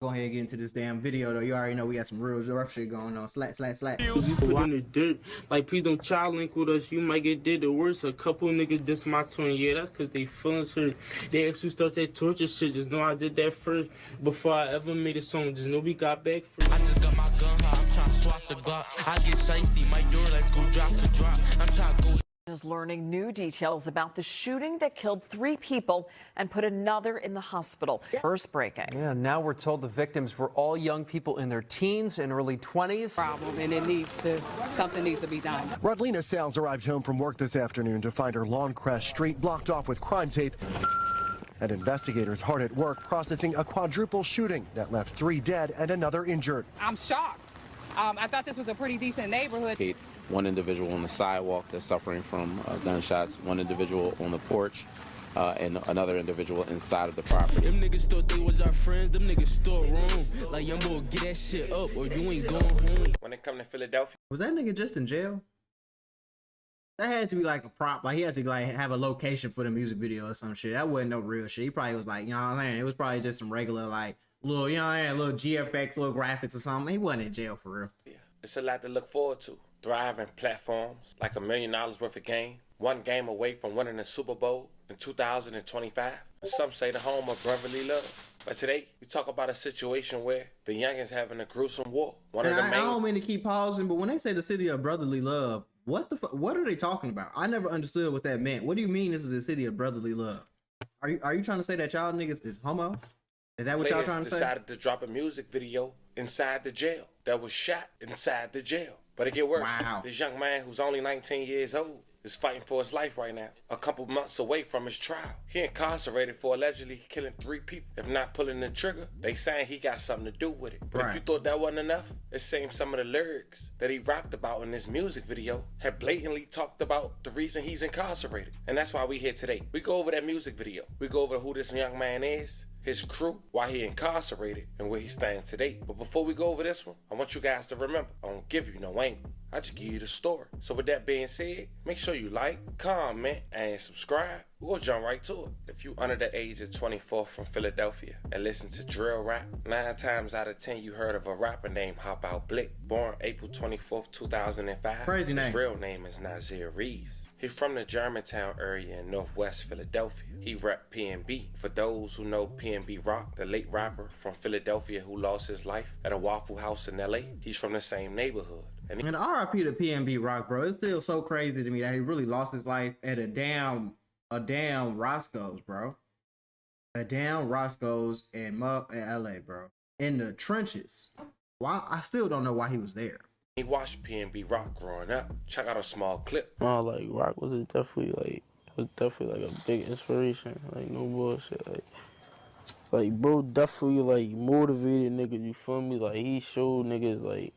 Go ahead and get into this damn video though. You already know we got some real rough shit going on. Slack. You put in the dirt. Like, please don't child link with us. You might get did the worst. A couple niggas diss my twin. Yeah, that's because they feelings hurt. They actually start that torture shit. Just know I did that first before I ever made a song. Just know we got back first. I just got my gun high. I'm trying to swap the Glock. I get shiesty. My door, let's go drop for drop. I'm trying to go. Is learning new details about the shooting that killed 3 people and put another in the hospital. First breaking. Yeah, now we're told the victims were all young people in their teens and early 20s. Problem, and something needs to be done. Rodlina Sales arrived home from work this afternoon to find her Lawn Crest Street blocked off with crime tape. And investigators hard at work processing a quadruple shooting that left 3 dead and another injured. I'm shocked. I thought this was a pretty decent neighborhood. One individual on the sidewalk that's suffering from gunshots, one individual on the porch, and another individual inside of the property. Them niggas thought they was our friends, them niggas still wrong. Like, young boy, get that shit up or you ain't going home. When it come to Philadelphia. Was that nigga just in jail? That had to be like a prop. Like, he had to like have a location for the music video or some shit. That wasn't no real shit. He probably was like, you know what I'm saying? It was probably just some regular, like, little, you know what I'm saying? Little GFX, little graphics or something. He wasn't in jail for real. Yeah, it's a lot to look forward to. Thriving platforms, like $1 million worth of game. One game away from winning the Super Bowl in 2025. And some say the home of brotherly love. But today, we talk about a situation where the youngins having a gruesome war. I don't mean to keep pausing, but when they say the city of brotherly love, what are they talking about? I never understood what that meant. What do you mean this is a city of brotherly love? Are you trying to say that y'all niggas is homo? Is that what y'all trying to say? Decided to drop a music video inside the jail that was shot inside the jail. But it get worse. Wow. This young man who's only 19 years old is fighting for his life right now, a couple months away from his trial. He incarcerated for allegedly killing 3 people. If not pulling the trigger, they saying he got something to do with it. But if you thought that wasn't enough, it seems some of the lyrics that he rapped about in this music video had blatantly talked about the reason he's incarcerated. And that's why we here today. We go over that music video. We go over who this young man is, his crew, why he incarcerated, and where he stands today. But before we go over this one, I want you guys to remember, I don't give you no angle. I just give you the story. So with that being said, make sure you like, comment, and subscribe. We're gonna jump right to it. If you under the age of 24 from Philadelphia and listen to drill rap, 9 times out of 10 you heard of a rapper named Hop Out Blick, born April 24th, 2005. Crazy name. His real name is Nazir Reeves. He's from the Germantown area in Northwest Philadelphia. He rep PNB. For those who know PNB Rock, the late rapper from Philadelphia who lost his life at a Waffle House in LA, he's from the same neighborhood. And RIP to PNB Rock, bro. It's still so crazy to me that he really lost his life at a damn Roscoe's, bro. A damn Roscoe's in LA, bro. In the trenches. Why? I still don't know why he was there. He watched PNB Rock growing up. Check out a small clip. Oh, like, Rock was definitely like a big inspiration. Like, no bullshit. Like, bro, definitely like motivated niggas. You feel me? Like, he showed niggas like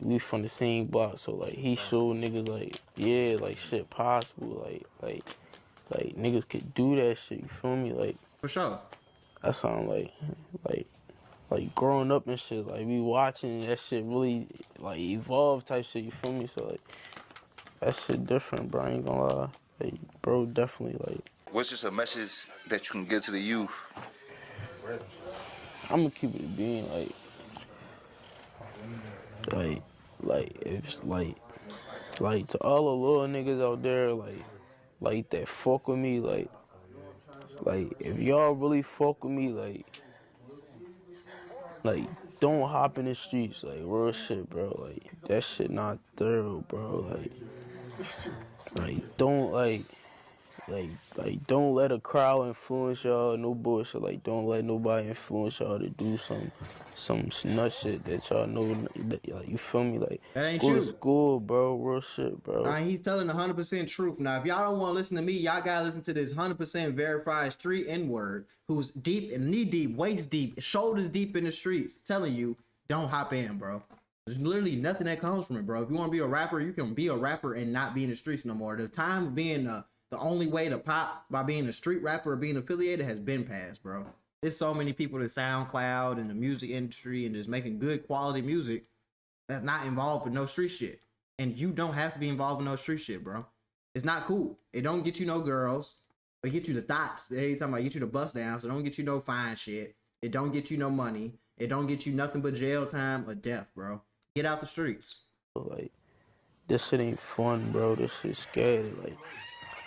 we from the same block, so like he showed niggas like, yeah, like shit possible. Like niggas could do that shit. You feel me? Like, for sure. That sound like growing up and shit, like we watching that shit really like evolve type shit, you feel me? So like that shit different, bro. I ain't gonna lie. Like, bro, definitely like. What's just a message that you can give to the youth? I'm gonna keep it being like to all the little niggas out there, like that fuck with me, like if y'all really fuck with me, like don't hop in the streets, like real shit, bro. Like that shit not thorough, bro. Like don't let a crowd influence y'all. No bullshit. Like don't let nobody influence y'all to do some nut shit that y'all know. Like you feel me? Like that ain't go true. To school, bro. Real shit, bro. Nah, he's telling 100% truth. Now, if y'all don't want to listen to me, y'all gotta listen to this 100% verified street N-word who's deep and knee deep, waist deep, shoulders deep in the streets, telling you don't hop in, bro. There's literally nothing that comes from it, bro. If you want to be a rapper, you can be a rapper and not be in the streets no more. The time of being the only way to pop by being a street rapper or being affiliated has been passed, bro. There's so many people that SoundCloud and the music industry and just making good quality music that's not involved with no street shit. And you don't have to be involved with no street shit, bro. It's not cool. It don't get you no girls. It get you the thoughts. They talking about get you the bust down, so don't get you no fine shit. It don't get you no money. It don't get you nothing but jail time or death, bro. Get out the streets. Like, this shit ain't fun, bro. This shit's scary.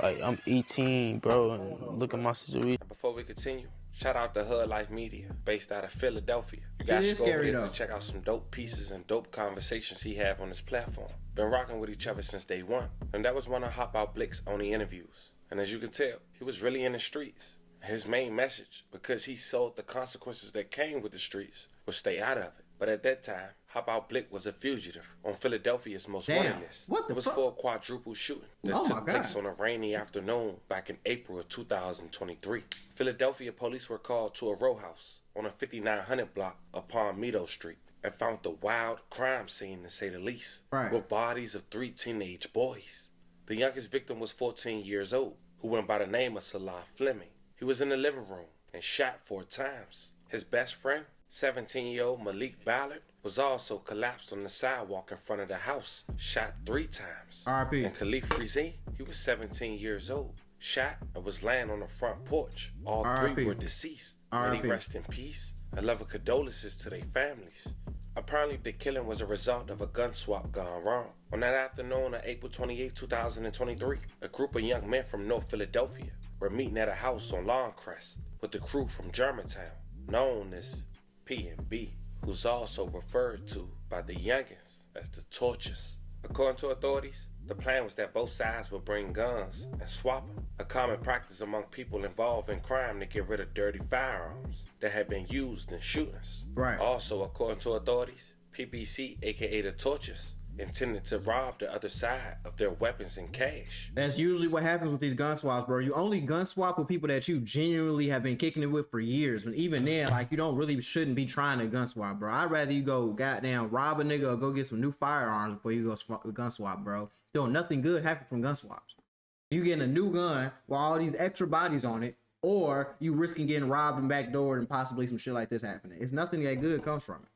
Like I'm 18, bro, and look at my situation. Before we continue, shout out to Hood Life Media, based out of Philadelphia. You guys It should is go over scary, there though. to check out some dope pieces and dope conversations he have on his platform. Been rocking with each other since day one. And that was one of Hop Out Blick's only interviews. And as you can tell, he was really in the streets. His main message, because he sold the consequences that came with the streets, was stay out of it. But at that time, Hop Out Blick was a fugitive on Philadelphia's most wanted list. What the It was fuck? for a quadruple shooting that Oh my took place God. on a rainy afternoon back in April of 2023. Philadelphia police were called to a row house on a 5900 block of Palm Meadow Street and found the wild crime scene, to say the least, Right. with bodies of 3 teenage boys. The youngest victim was 14 years old, who went by the name of Salah Fleming. He was in the living room and shot 4 times. His best friend, 17-year-old Malik Ballard, was also collapsed on the sidewalk in front of the house, shot 3 times. R.I.P. And Khalif Frizi, he was 17 years old, shot and was laying on the front porch. All R.I.P. 3 were deceased. May R.I.P. they rest in peace and love and condolences to their families. Apparently, the killing was a result of a gun swap gone wrong. On that afternoon of April 28, 2023, a group of young men from North Philadelphia were meeting at a house on Longcrest with the crew from Germantown, known as P&B, who's also referred to by the youngins as the Torches. According to authorities, the plan was that both sides would bring guns and swap them, a common practice among people involved in crime to get rid of dirty firearms that had been used in shootings. Right. Also, according to authorities, PPC, aka the Torches, intended to rob the other side of their weapons and cash. That's usually what happens with these gun swaps, bro. You only gun swap with people that you genuinely have been kicking it with for years. But even then, like, you don't really shouldn't be trying to gun swap, bro. I'd rather you go goddamn rob a nigga or go get some new firearms before you go gun swap, bro. Don't nothing good happen from gun swaps. You getting a new gun with all these extra bodies on it, or you risking getting robbed and backdoored and possibly some shit like this happening. It's nothing that good comes from it.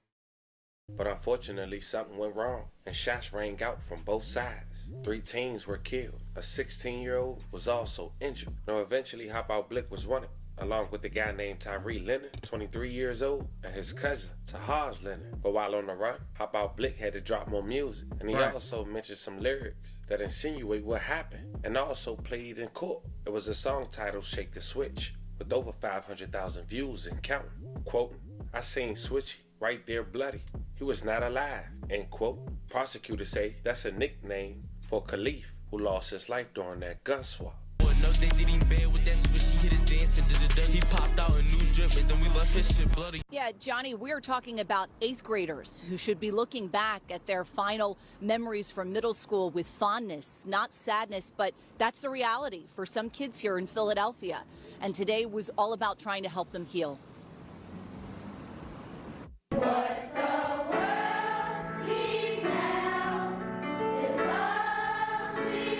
But unfortunately, something went wrong, and shots rang out from both sides. 3 teens were killed. A 16-year-old was also injured. Now, eventually, Hop Out Blick was wanted, along with the guy named Tyree Lennon, 23 years old, and his cousin, Tahaj Lennon. But while on the run, Hop Out Blick had to drop more music, and he also mentioned some lyrics that insinuate what happened, and also played in court. It was a song titled Shake the Switch, with over 500,000 views and counting. Quoting, "I seen Switchy right there bloody. He was not alive," end quote. Prosecutors say that's a nickname for Khalif, who lost his life during that gun swap. No, they didn't bed with that switch. He hit his dance and he popped out a new drip, and then we left his shit bloody. Yeah, Johnny, we're talking about 8th graders who should be looking back at their final memories from middle school with fondness, not sadness, but that's the reality for some kids here in Philadelphia. And today was all about trying to help them heal.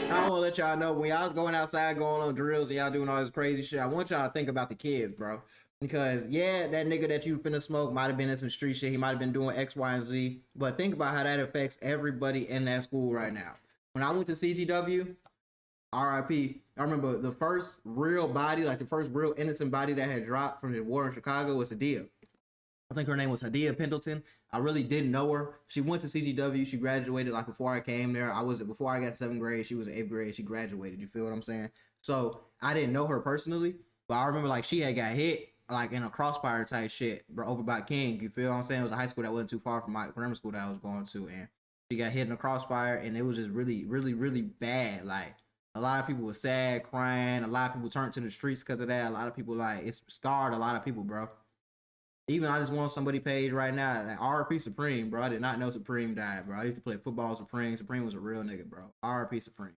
I want to let y'all know, when y'all going outside, going on drills, and y'all doing all this crazy shit, I want y'all to think about the kids, bro. Because, yeah, that nigga that you finna smoke might have been in some street shit. He might have been doing X, Y, and Z. But think about how that affects everybody in that school right now. When I went to CGW, RIP, I remember the first real body, like the first real innocent body that had dropped from the war in Chicago was Hadia. I think her name was Hadia Pendleton. I really didn't know her. She went to CGW. She graduated like before I came there. Before I got to 7th grade. She was in 8th grade. She graduated. You feel what I'm saying? So I didn't know her personally, but I remember like she had got hit like in a crossfire type shit, bro, over by King. You feel what I'm saying? It was a high school that wasn't too far from my grammar school that I was going to, and she got hit in a crossfire, and it was just really, really, really bad. Like, a lot of people were sad, crying. A lot of people turned to the streets because of that. A lot of people, like, it's scarred a lot of people, bro. Even I just went on somebody's page right now, like, RP Supreme, bro. I did not know Supreme died, bro. I used to play football with Supreme. Supreme was a real nigga, bro. RP Supreme.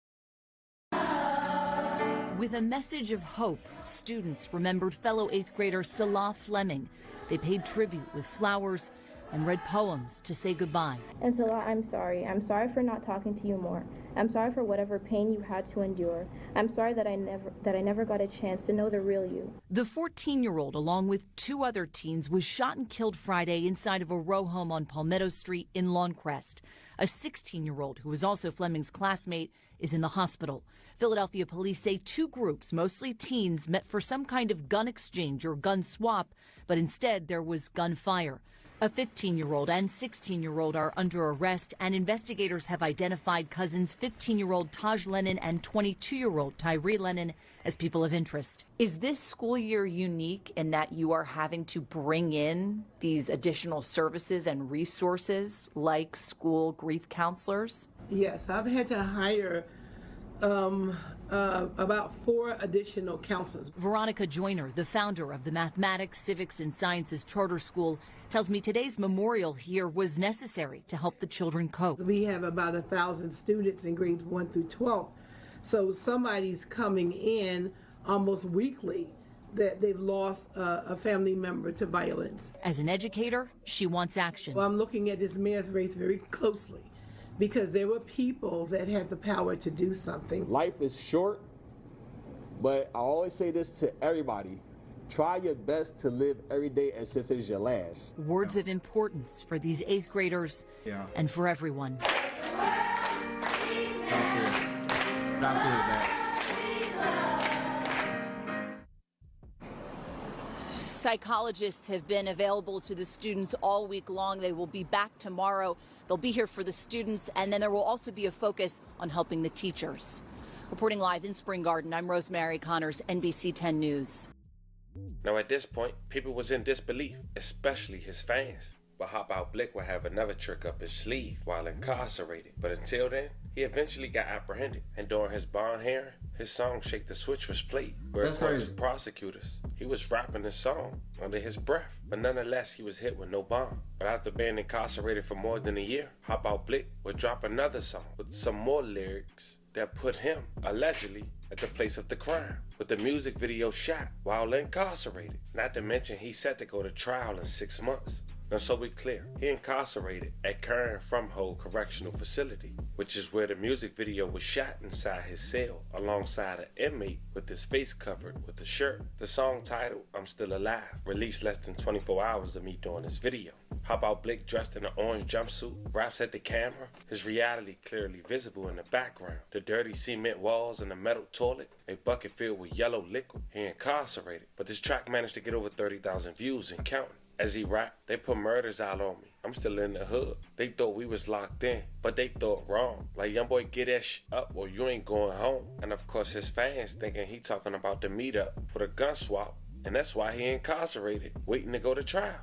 With a message of hope, students remembered fellow 8th grader Salah Fleming. They paid tribute with flowers and read poems to say goodbye. And Salah, I'm sorry. I'm sorry for not talking to you more. I'm sorry for whatever pain you had to endure. I'm sorry that I never got a chance to know the real you. The 14-year-old, along with 2 other teens, was shot and killed Friday inside of a row home on Palmetto Street in Longcrest. A 16-year-old, who was also Fleming's classmate, is in the hospital. Philadelphia police say two groups, mostly teens, met for some kind of gun exchange or gun swap, but instead there was gunfire. A 15-year-old and 16-year-old are under arrest, and investigators have identified cousins 15-year-old Taj Lennon and 22-year-old Tyree Lennon as people of interest. Is this school year unique in that you are having to bring in these additional services and resources like school grief counselors? Yes, I've had to hire about 4 additional counselors. Veronica Joyner, the founder of the Mathematics, Civics, and Sciences Charter School, tells me today's memorial here was necessary to help the children cope. We have about 1,000 students in grades 1 through 12. So somebody's coming in almost weekly that they've lost a family member to violence. As an educator, she wants action. Well, I'm looking at this mayor's race very closely because there were people that had the power to do something. Life is short, but I always say this to everybody. Try your best to live every day as if it's your last. Words of importance for these 8th graders and for everyone. Psychologists have been available to the students all week long. They will be back tomorrow. They'll be here for the students, and then there will also be a focus on helping the teachers. Reporting live in Spring Garden, I'm Rosemary Connors, NBC 10 News. Now at this point, people was in disbelief, especially his fans. But Hop Out Blick would have another trick up his sleeve while incarcerated. But until then, he eventually got apprehended. And during his bond hearing, his song Shake the Switch was played. Where according to prosecutors, he was rapping his song under his breath. But nonetheless, he was hit with no bond. But after being incarcerated for more than a year, Hop Out Blick would drop another song with some more lyrics that put him, allegedly, at the place of the crime, with the music video shot while incarcerated. Not to mention, he's set to go to trial in 6 months. Now, so we clear, he incarcerated at Kern Fromhold Correctional Facility, which is where the music video was shot inside his cell alongside an inmate with his face covered with a shirt. The song titled, I'm Still Alive, released less than 24 hours of me doing this video. Hop Out Blick dressed in an orange jumpsuit, raps at the camera, his reality clearly visible in the background. The dirty cement walls and the metal toilet, a bucket filled with yellow liquid. He incarcerated, but this track managed to get over 30,000 views and counting. As he rapped, they put murders out on me. I'm still in the hood. They thought we was locked in, but they thought wrong. Like, young boy, get that up or you ain't going home. And of course, his fans thinking he talking about the meetup for the gun swap. And that's why he incarcerated, waiting to go to trial.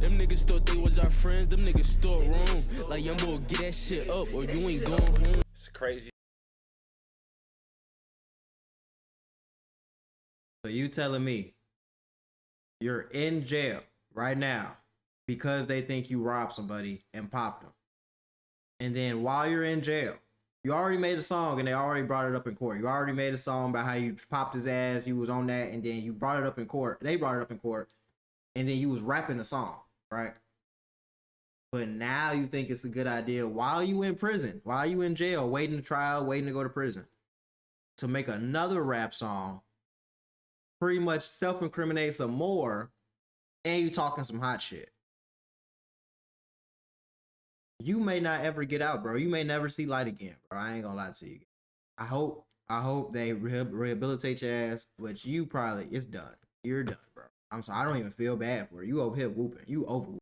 Them niggas thought they was our friends. Them niggas thought wrong. Like, young boy, get that shit up or you ain't going home. It's crazy. So you telling me you're in jail right now because they think you robbed somebody and popped them. And then while you're in jail, you already made a song and they already brought it up in court. You already made a song about how you popped his ass, you was on that, and then you brought it up in court. They brought it up in court, and then you was rapping the song, right? But now you think it's a good idea while you in prison, while you in jail, waiting to trial, waiting to go to prison, to make another rap song, pretty much self-incriminate some more, and you talking some hot shit. You may not ever get out, bro. You may never see light again, bro. I ain't gonna lie to you. I hope they rehabilitate your ass, but you probably, it's done. You're done, bro. I'm sorry. I don't even feel bad for you. You over here whooping. You over.